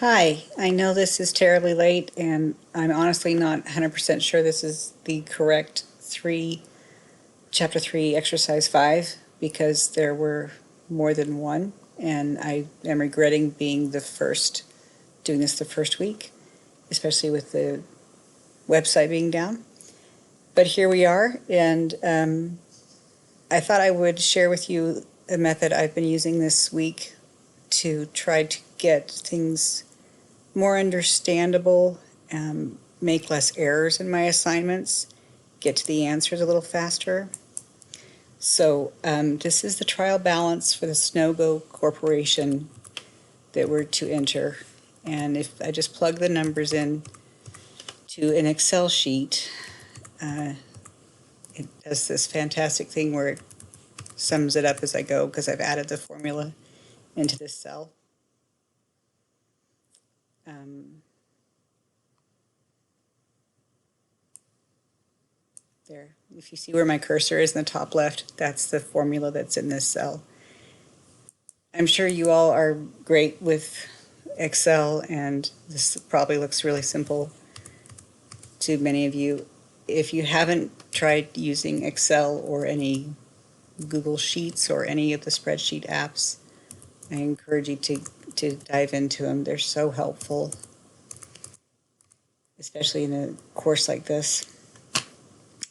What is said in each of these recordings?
Hi, I know this is terribly late, and I'm honestly not 100% sure this is the correct chapter 3, exercise 5, because there were more than one, and I am regretting doing this the first week, especially with the website being down. But here we are, and I thought I would share with you a method I've been using this week to try to get things more understandable, make less errors in my assignments, get to the answers a little faster. So this is the trial balance for the Snogo Corporation that we're to enter. And if I just plug the numbers in to an Excel sheet, it does this fantastic thing where it sums it up as I go because I've added the formula into this cell. There, if you see where my cursor is in the top left, that's the formula that's in this cell. I'm sure you all are great with Excel, and this probably looks really simple to many of you. If you haven't tried using Excel or any Google Sheets or any of the spreadsheet apps, I encourage you to dive into them. They're so helpful, especially in a course like this.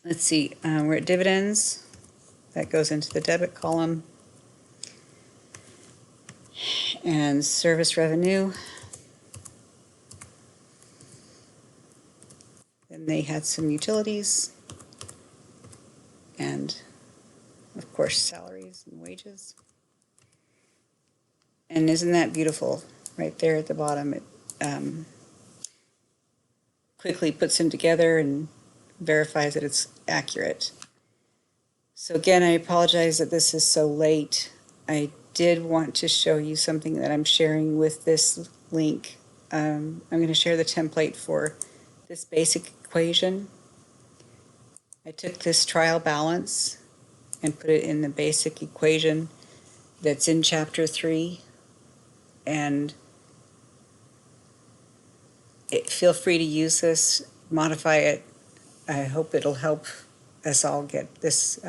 Let's see, we're at dividends. That goes into the debit column. And service revenue. Then they had some utilities. And, of course, salaries and wages. And isn't that beautiful? Right there at the bottom, it quickly puts them together and verifies that it's accurate. So again, I apologize that this is so late. I did want to show you something that I'm sharing with this link. I'm going to share the template for this basic equation. I took this trial balance and put it in the basic equation that's in chapter 3, and feel free to use this, modify it. I hope it'll help us all get this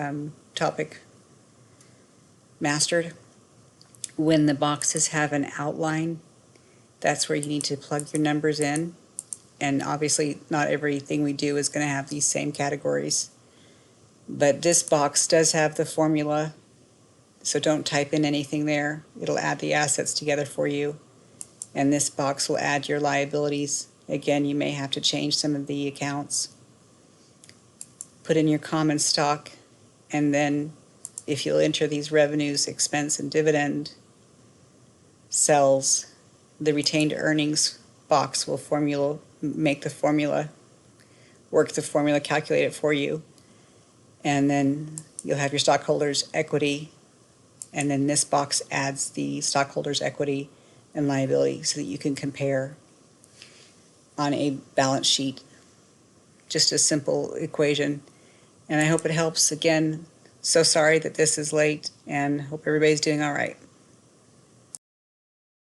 topic mastered. When the boxes have an outline, that's where you need to plug your numbers in. And obviously, not everything we do is going to have these same categories. But this box does have the formula, so don't type in anything there. It'll add the assets together for you. And this box will add your liabilities. Again, you may have to change some of the accounts. Put in your common stock, and then if you'll enter these revenues, expense, and dividend cells, the retained earnings box will make the formula, work the formula, calculate it for you. And then you'll have your stockholders' equity, and then this box adds the stockholders' equity and liability so that you can compare on a balance sheet. Just a simple equation. And I hope it helps. Again, so sorry that this is late, and hope everybody's doing all right.